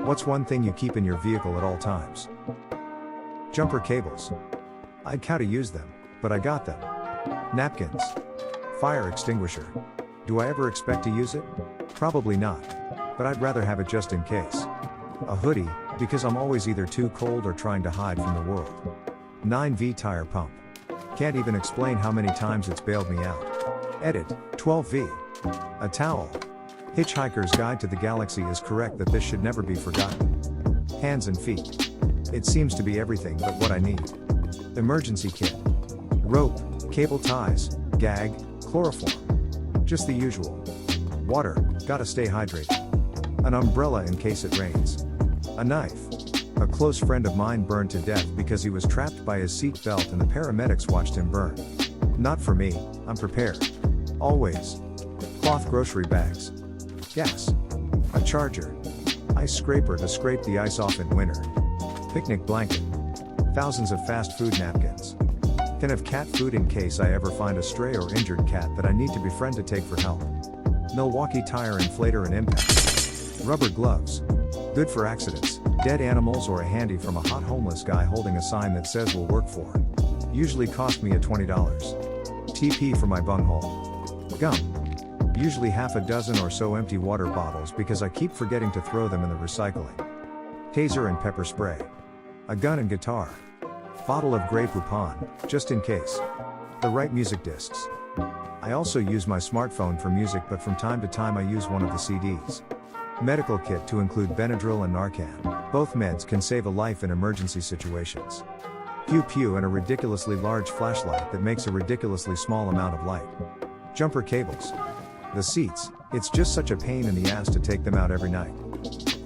What's one thing you keep in your vehicle at all times? Jumper cables. I'd cow to use them, but I got them. Napkins. Fire extinguisher. Do I ever expect to use it? Probably not. But I'd rather have it just in case. A hoodie, because I'm always either too cold or trying to hide from the world. 9V tire pump. Can't even explain how many times it's bailed me out. Edit, 12V. A towel. Hitchhiker's Guide to the Galaxy is correct that this should never be forgotten. Hands and feet. It seems to be everything but what I need. Emergency kit. Rope, cable ties, gag, chloroform. Just the usual. Water, gotta stay hydrated. An umbrella in case it rains. A knife. A close friend of mine burned to death because he was trapped by his seat belt and the paramedics watched him burn. Not for me, I'm prepared. Always. Cloth grocery bags. Gas. A charger. Ice scraper to scrape the ice off in winter. Picnic blanket. Thousands of fast food napkins. Can have cat food in case I ever find a stray or injured cat that I need to befriend to take for help. Milwaukee tire inflator and impact. Rubber gloves. Good for accidents, dead animals or a handy from a hot homeless guy holding a sign that says will work for. Usually cost me a $20. TP for my bunghole. Gum. Usually half a dozen or so empty water bottles because I keep forgetting to throw them in the recycling. Taser and pepper spray. A gun and guitar. Bottle of Grey Poupon, just in case. The right music discs. I also use my smartphone for music, but from time to time I use one of the CDs. Medical kit to include Benadryl and Narcan. Both meds can save a life in emergency situations. Pew pew and a ridiculously large flashlight that makes a ridiculously small amount of light. Jumper cables. The seats, it's just such a pain in the ass to take them out every night.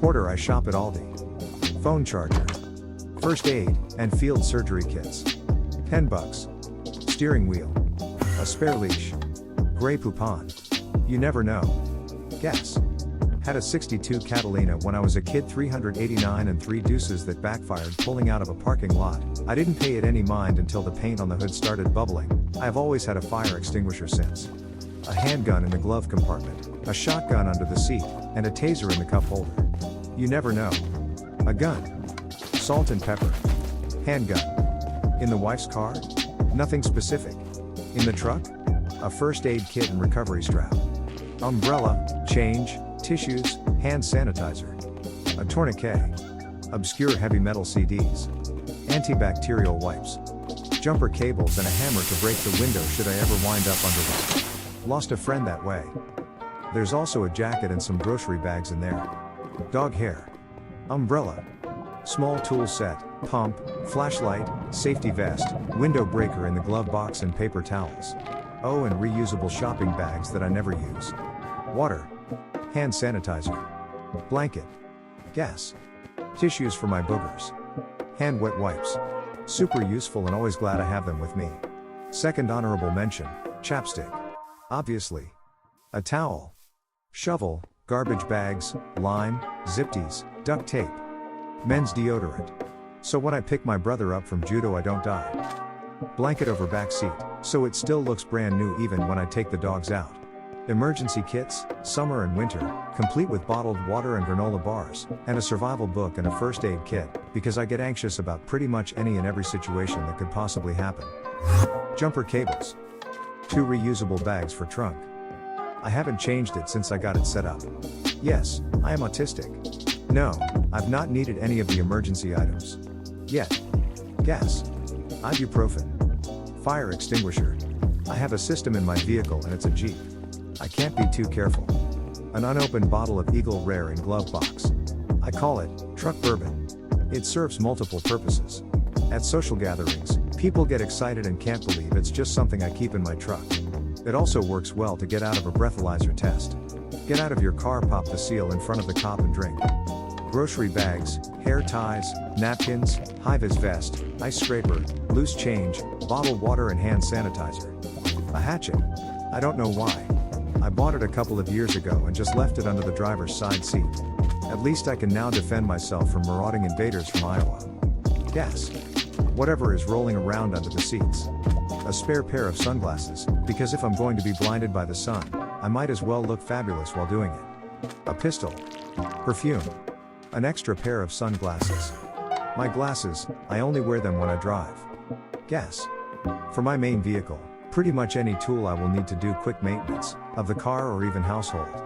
Quarter I shop at Aldi. Phone charger. First aid, and field surgery kits. $10. Steering wheel. A spare leash. Grey Poupon. You never know. Gas. Had a 62 Catalina when I was a kid, 389 and 3 deuces that backfired pulling out of a parking lot. I didn't pay it any mind until the paint on the hood started bubbling. I have always had a fire extinguisher since. A handgun in the glove compartment, a shotgun under the seat, and a taser in the cup holder. You never know. A gun. Salt and pepper. Handgun. In the wife's car? Nothing specific. In the truck? A first aid kit and recovery strap. Umbrella, change, tissues, hand sanitizer. A tourniquet. Obscure heavy metal CDs. Antibacterial wipes. Jumper cables and a hammer to break the window should I ever wind up under them. Lost a friend that way. There's also a jacket and some grocery bags in there. Dog hair. Umbrella. Small tool set, pump, flashlight, safety vest, window breaker in the glove box and paper towels. Oh, and reusable shopping bags that I never use. Water. Hand sanitizer. Blanket. Gas. Tissues for my boogers. Hand wet wipes. Super useful and always glad I have them with me. Second honorable mention, chapstick. Obviously. A towel. Shovel, garbage bags, lime, zip-tees, duct tape. Men's deodorant. So when I pick my brother up from judo I don't die. Blanket over back seat, so it still looks brand new even when I take the dogs out. Emergency kits, summer and winter, complete with bottled water and granola bars, and a survival book and a first aid kit, because I get anxious about pretty much any and every situation that could possibly happen. Jumper cables. 2 reusable bags for trunk. I haven't changed it since I got it set up. Yes, I am autistic. No, I've not needed any of the emergency items. Yet. Gas. Ibuprofen. Fire extinguisher. I have a system in my vehicle and it's a Jeep. I can't be too careful. An unopened bottle of Eagle Rare in glove box. I call it truck bourbon. It serves multiple purposes. At social gatherings, people get excited and can't believe it's just something I keep in my truck. It also works well to get out of a breathalyzer test. Get out of your car, pop the seal in front of the cop and drink. Grocery bags, hair ties, napkins, high-vis vest, ice scraper, loose change, bottled water and hand sanitizer. A hatchet. I don't know why. I bought it a couple of years ago and just left it under the driver's side seat. At least I can now defend myself from marauding invaders from Iowa. Gas. Whatever is rolling around under the seats. A spare pair of sunglasses, because if I'm going to be blinded by the sun, I might as well look fabulous while doing it. A pistol. Perfume. An extra pair of sunglasses. My glasses, I only wear them when I drive. Gas. For my main vehicle, pretty much any tool I will need to do quick maintenance, of the car or even household.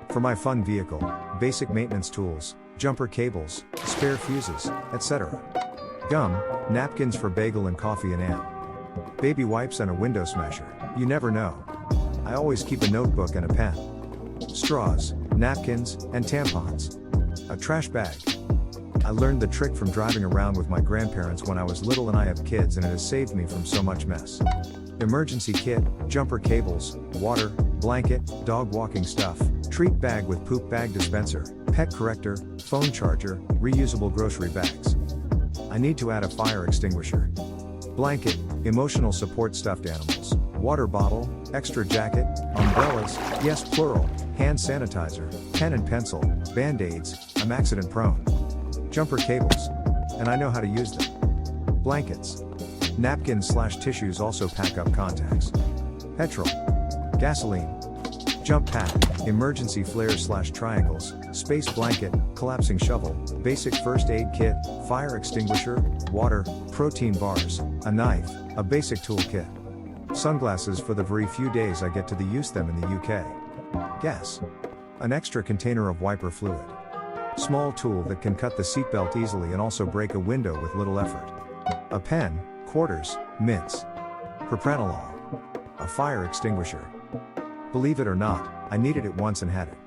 For my fun vehicle, basic maintenance tools, jumper cables, spare fuses, etc. Gum, napkins for bagel and coffee and am. Baby wipes and a window smasher, you never know. I always keep a notebook and a pen. Straws, napkins, and tampons. A trash bag. I learned the trick from driving around with my grandparents when I was little, and I have kids, and it has saved me from so much mess. Emergency kit, jumper cables, water, blanket, dog walking stuff, treat bag with poop bag dispenser, pet corrector, phone charger, reusable grocery bags. I need to add a fire extinguisher. Blanket, emotional support stuffed animals, water bottle, extra jacket, umbrellas, yes plural, hand sanitizer, pen and pencil, band-aids, I'm accident prone. Jumper cables. And I know how to use them. Blankets. Napkins/tissues, also pack up contacts. Petrol. Gasoline. Jump pack, emergency flares/triangles, space blanket, collapsing shovel, basic first aid kit, fire extinguisher, water, protein bars, a knife, a basic toolkit. Sunglasses for the very few days I get to use them in the UK. Gas. An extra container of wiper fluid. Small tool that can cut the seatbelt easily and also break a window with little effort. A pen, quarters, mints. Propranolol. A fire extinguisher. Believe it or not, I needed it once and had it.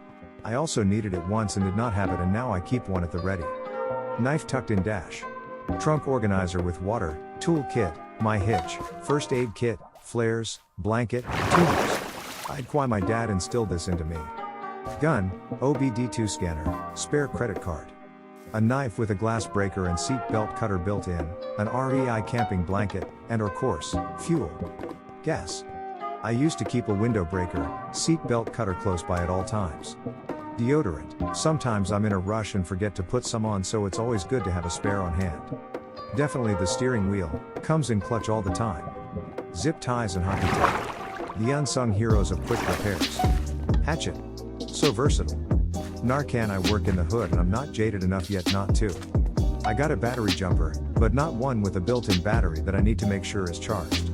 I also needed it once and did not have it, and now I keep one at the ready. Knife tucked in dash. Trunk organizer with water, tool kit, my hitch, first aid kit, flares, blanket, tuners. I'd why my dad instilled this into me. Gun, OBD2 scanner, spare credit card. A knife with a glass breaker and seat belt cutter built in, an REI camping blanket, and of course, fuel. Gas. I used to keep a window breaker, seat belt cutter close by at all times. Deodorant, sometimes I'm in a rush and forget to put some on, so it's always good to have a spare on hand. Definitely the steering wheel, comes in clutch all the time. Zip ties and hockey tape. The unsung heroes of quick repairs. Hatchet. So versatile. Narcan, I work in the hood and I'm not jaded enough yet not to. I got a battery jumper, but not one with a built-in battery that I need to make sure is charged.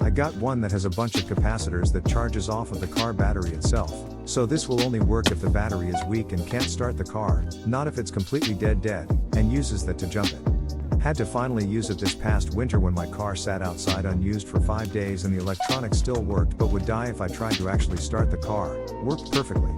I got one that has a bunch of capacitors that charges off of the car battery itself, so this will only work if the battery is weak and can't start the car, not if it's completely dead, and uses that to jump it. Had to finally use it this past winter when my car sat outside unused for 5 days and the electronics still worked but would die if I tried to actually start the car. Worked perfectly.